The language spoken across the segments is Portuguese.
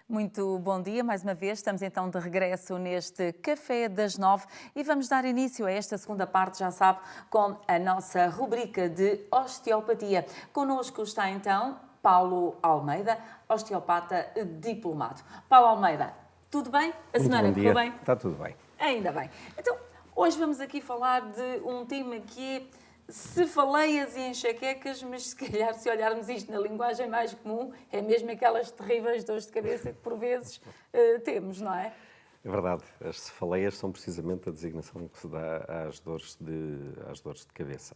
Muito bom dia, mais uma vez. Estamos então de regresso neste Café das 9 e vamos dar início a esta segunda parte, já sabe, com a nossa rubrica de osteopatia. Connosco está então Paulo Almeida, osteopata diplomado. Paulo Almeida, tudo bem? A Muito semana bom correu dia, bem? está tudo bem. Ainda bem. Então, hoje vamos aqui falar de um tema que é cefaleias e enxaquecas, mas se calhar, se olharmos isto na linguagem mais comum, é mesmo aquelas terríveis dores de cabeça que por vezes temos, não é? É verdade, as cefaleias são precisamente a designação que se dá às dores de cabeça.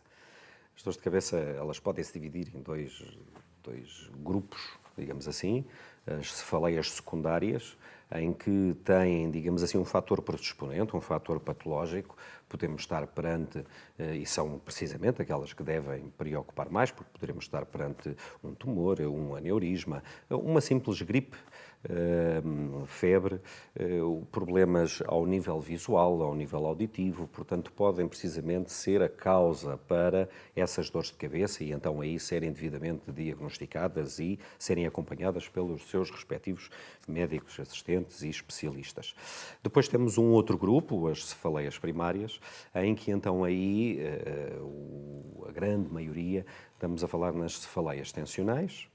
As dores de cabeça, elas podem se dividir em dois grupos, digamos assim. As cefaleias secundárias, em que têm, digamos assim, um fator predisponente, um fator patológico, podemos estar perante, e são precisamente aquelas que devem preocupar mais, porque poderemos estar perante um tumor, um aneurisma, uma simples gripe, febre, problemas ao nível visual, ao nível auditivo, portanto, podem precisamente ser a causa para essas dores de cabeça e então aí serem devidamente diagnosticadas e serem acompanhadas pelos seus respectivos médicos assistentes e especialistas. Depois temos um outro grupo, as cefaleias primárias, em que então aí a grande maioria estamos a falar nas cefaleias tensionais,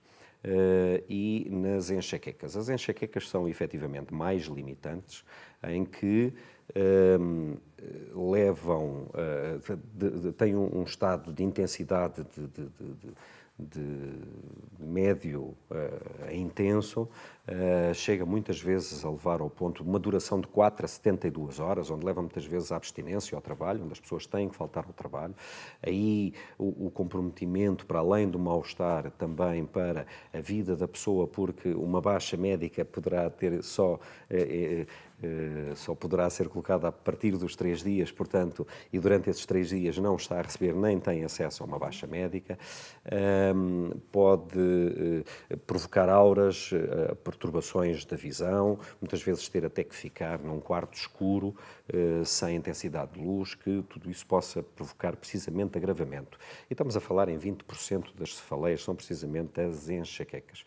e nas enxaquecas. As enxaquecas são efetivamente mais limitantes, em que levam, têm um estado de intensidade de médio a intenso, chega muitas vezes a levar ao ponto de uma duração de 4 a 72 horas, onde leva muitas vezes à abstinência ao trabalho, onde as pessoas têm que faltar ao trabalho. Aí o comprometimento, para além do mal-estar, também para a vida da pessoa, porque uma baixa médica poderá ter só poderá ser colocada a partir dos 3 dias, portanto, e durante esses 3 dias não está a receber nem tem acesso a uma baixa médica, pode provocar auras, perturbações da visão, muitas vezes ter até que ficar num quarto escuro, sem intensidade de luz, que tudo isso possa provocar precisamente agravamento. E estamos a falar em 20% das cefaleias, são precisamente as enxaquecas.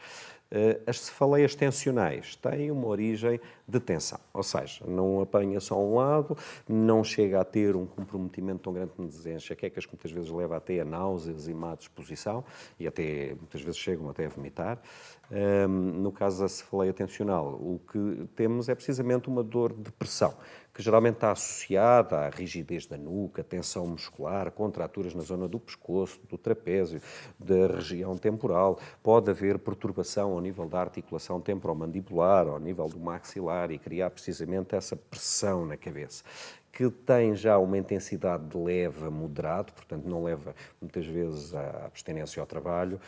As cefaleias tensionais têm uma origem de tensão, ou seja, não apanha só um lado, não chega a ter um comprometimento tão grande nas enxaquecas que muitas vezes leva até a náuseas e má disposição e até muitas vezes chegam até a vomitar. No caso da cefaleia tensional, o que temos é precisamente uma dor de pressão, que geralmente está associada à rigidez da nuca, tensão muscular, contraturas na zona do pescoço, do trapézio, da região temporal. Pode haver perturbação ao nível da articulação temporomandibular, ao nível do maxilar e criar precisamente essa pressão na cabeça, que tem já uma intensidade de leve a moderado, portanto não leva muitas vezes à abstinência ao trabalho,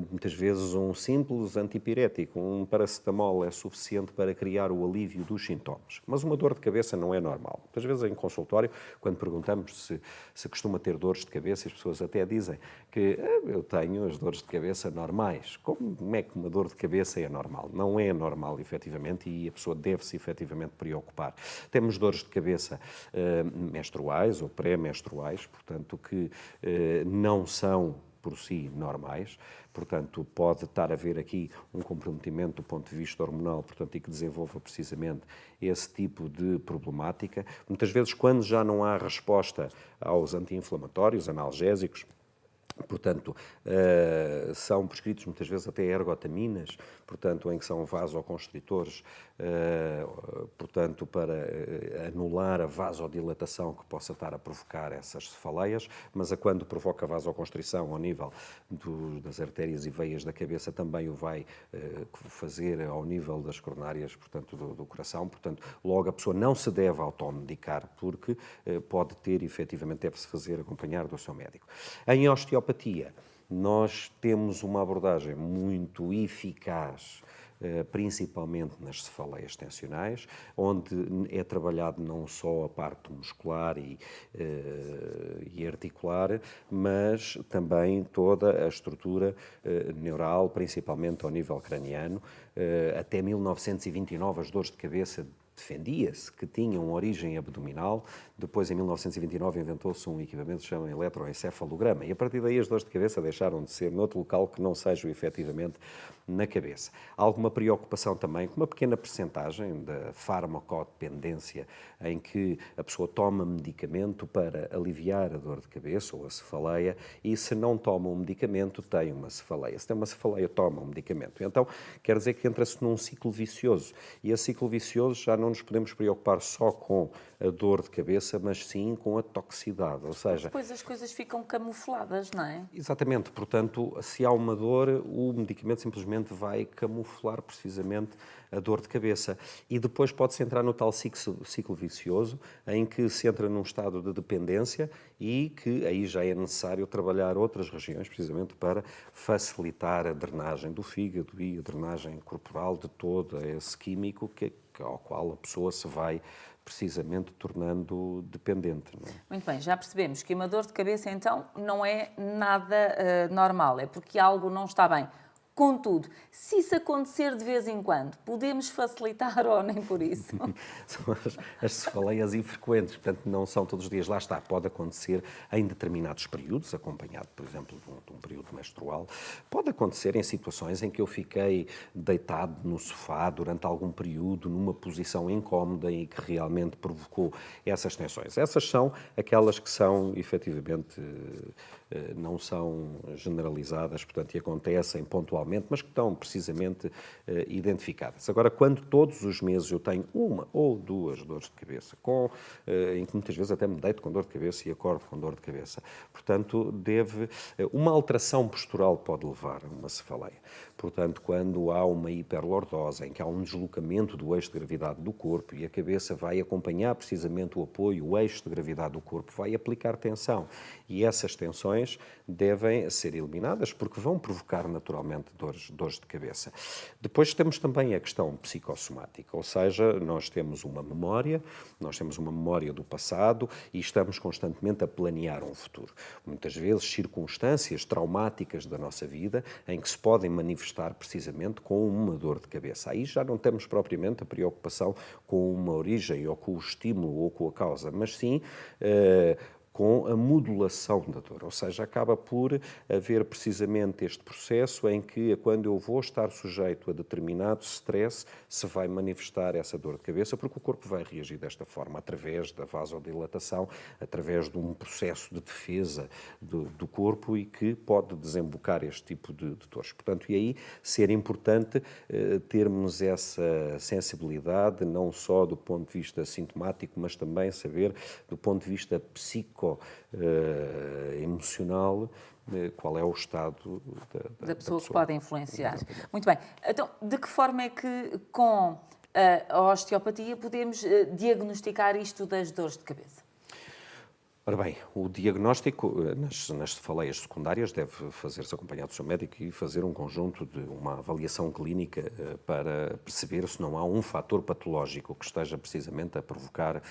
muitas vezes um simples antipirético, um paracetamol é suficiente para criar o alívio dos sintomas. Mas uma dor de cabeça não é normal. Muitas vezes em consultório, quando perguntamos se costuma ter dores de cabeça, as pessoas até dizem que eu tenho as dores de cabeça normais. Como é que uma dor de cabeça é normal? Não é normal, efetivamente, e a pessoa deve-se efetivamente preocupar. Temos dores de cabeça menstruais ou pré-menstruais, portanto, que não são por si normais, portanto, pode estar a haver aqui um comprometimento do ponto de vista hormonal, portanto, e que desenvolva precisamente esse tipo de problemática. Muitas vezes, quando já não há resposta aos anti-inflamatórios, analgésicos, portanto, são prescritos muitas vezes até ergotaminas, portanto, em que são vasoconstritores, portanto, para anular a vasodilatação que possa estar a provocar essas cefaleias, mas a quando provoca vasoconstrição ao nível das artérias e veias da cabeça também o vai fazer ao nível das coronárias, portanto, do coração, portanto, logo a pessoa não se deve automedicar, porque pode ter, efetivamente, deve-se fazer acompanhar do seu médico. Em osteopatia, nós temos uma abordagem muito eficaz, principalmente nas cefaleias tensionais, onde é trabalhado não só a parte muscular e articular, mas também toda a estrutura neural, principalmente ao nível craniano. Até 1929 as dores de cabeça defendia-se que tinham origem abdominal. Depois, em 1929, inventou-se um equipamento que se chama eletroencefalograma, e a partir daí as dores de cabeça deixaram de ser noutro local que não seja efetivamente na cabeça. Há alguma preocupação também com uma pequena percentagem da farmacodependência, em que a pessoa toma medicamento para aliviar a dor de cabeça ou a cefaleia, e se não toma um medicamento tem uma cefaleia. Se tem uma cefaleia, toma um medicamento. Então, quer dizer que entra-se num ciclo vicioso, e esse ciclo vicioso já não nos podemos preocupar só com a dor de cabeça, mas sim com a toxicidade, ou seja... Depois as coisas ficam camufladas, não é? Exatamente, portanto, se há uma dor, o medicamento simplesmente vai camuflar precisamente a dor de cabeça. E depois pode-se entrar no tal ciclo vicioso, em que se entra num estado de dependência e que aí já é necessário trabalhar outras regiões, precisamente para facilitar a drenagem do fígado e a drenagem corporal de todo esse químico ao qual a pessoa se vai precisamente tornando dependente. Não é? Muito bem, já percebemos que uma dor de cabeça, então, não é nada normal, é porque algo não está bem. Contudo, se isso acontecer de vez em quando, podemos facilitar ou nem por isso? São as cefaleias infrequentes, portanto, não são todos os dias. Lá está, pode acontecer em determinados períodos, acompanhado, por exemplo, de um período menstrual. Pode acontecer em situações em que eu fiquei deitado no sofá durante algum período, numa posição incómoda e que realmente provocou essas tensões. Essas são aquelas que são, efetivamente, não são generalizadas, portanto, e acontecem pontualmente, mas que estão precisamente identificadas. Agora, quando todos os meses eu tenho uma ou duas dores de cabeça, em que muitas vezes até me deito com dor de cabeça e acordo com dor de cabeça, portanto, uma alteração postural pode levar a uma cefaleia. Portanto, quando há uma hiperlordose, em que há um deslocamento do eixo de gravidade do corpo e a cabeça vai acompanhar precisamente o apoio, o eixo de gravidade do corpo vai aplicar tensão. E essas tensões devem ser eliminadas porque vão provocar naturalmente dores de cabeça. Depois temos também a questão psicossomática, ou seja, nós temos uma memória do passado e estamos constantemente a planear um futuro. Muitas vezes circunstâncias traumáticas da nossa vida em que se podem manifestar precisamente com uma dor de cabeça. Aí já não temos propriamente a preocupação com uma origem ou com o estímulo ou com a causa, mas sim com a modulação da dor, ou seja, acaba por haver precisamente este processo em que, quando eu vou estar sujeito a determinado stress, se vai manifestar essa dor de cabeça, porque o corpo vai reagir desta forma, através da vasodilatação, através de um processo de defesa do corpo e que pode desembocar este tipo de dores. Portanto, e aí ser importante termos essa sensibilidade, não só do ponto de vista sintomático, mas também saber do ponto de vista emocional, qual é o estado da pessoa que pode influenciar. Exatamente. Muito bem. Então, de que forma é que com a osteopatia podemos diagnosticar isto das dores de cabeça? Ora bem, o diagnóstico nas cefaleias secundárias deve fazer-se acompanhado do seu médico e fazer um conjunto de uma avaliação clínica para perceber se não há um fator patológico que esteja precisamente a provocar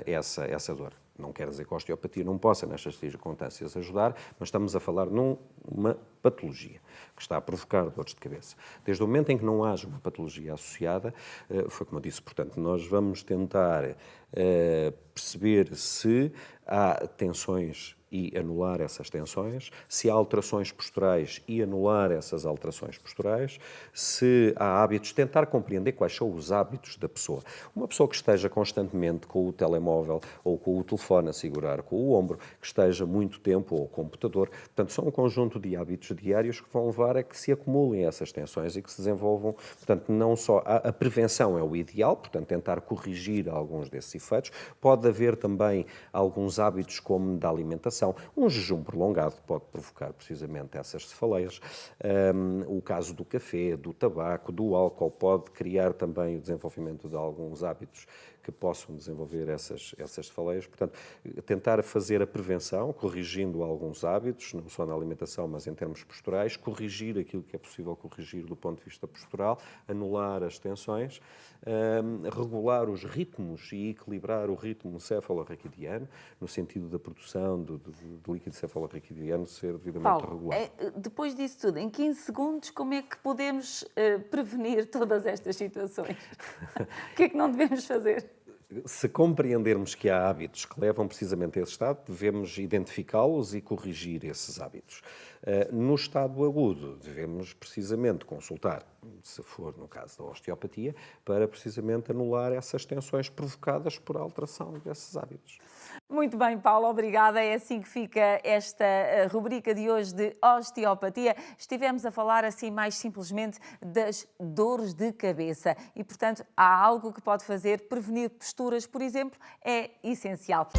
essa dor. Não quer dizer que a osteopatia não possa, nestas circunstâncias, ajudar, mas estamos a falar numa patologia que está a provocar dores de cabeça. Desde o momento em que não haja uma patologia associada, foi como eu disse, portanto, nós vamos tentar perceber se há tensões e anular essas tensões, se há alterações posturais e anular essas alterações posturais, se há hábitos, tentar compreender quais são os hábitos da pessoa. Uma pessoa que esteja constantemente com o telemóvel ou com o telefone a segurar com o ombro, que esteja muito tempo ou computador, portanto, são um conjunto de hábitos diários que vão levar a que se acumulem essas tensões e que se desenvolvam, portanto, não só a prevenção é o ideal, portanto, tentar corrigir alguns desses efeitos, pode haver também alguns hábitos como da alimentação. Um jejum prolongado pode provocar precisamente essas cefaleias. O caso do café, do tabaco, do álcool pode criar também o desenvolvimento de alguns hábitos que possam desenvolver essas cefaleias. Portanto, tentar fazer a prevenção, corrigindo alguns hábitos, não só na alimentação, mas em termos posturais, corrigir aquilo que é possível corrigir do ponto de vista postural, anular as tensões, regular os ritmos e equilibrar o ritmo cefalorraquidiano, no sentido da produção do líquido cefalorraquidiano ser devidamente Paulo, regulado. depois disso tudo, em 15 segundos, como é que podemos prevenir todas estas situações? O que é que não devemos fazer? Se compreendermos que há hábitos que levam precisamente a esse estado, devemos identificá-los e corrigir esses hábitos. No estado agudo, devemos precisamente consultar, se for no caso da osteopatia, para precisamente anular essas tensões provocadas por alteração desses hábitos. Muito bem, Paulo, obrigada. É assim que fica esta rubrica de hoje de osteopatia. Estivemos a falar assim mais simplesmente das dores de cabeça e, portanto, há algo que pode fazer prevenir posturas, por exemplo, é essencial.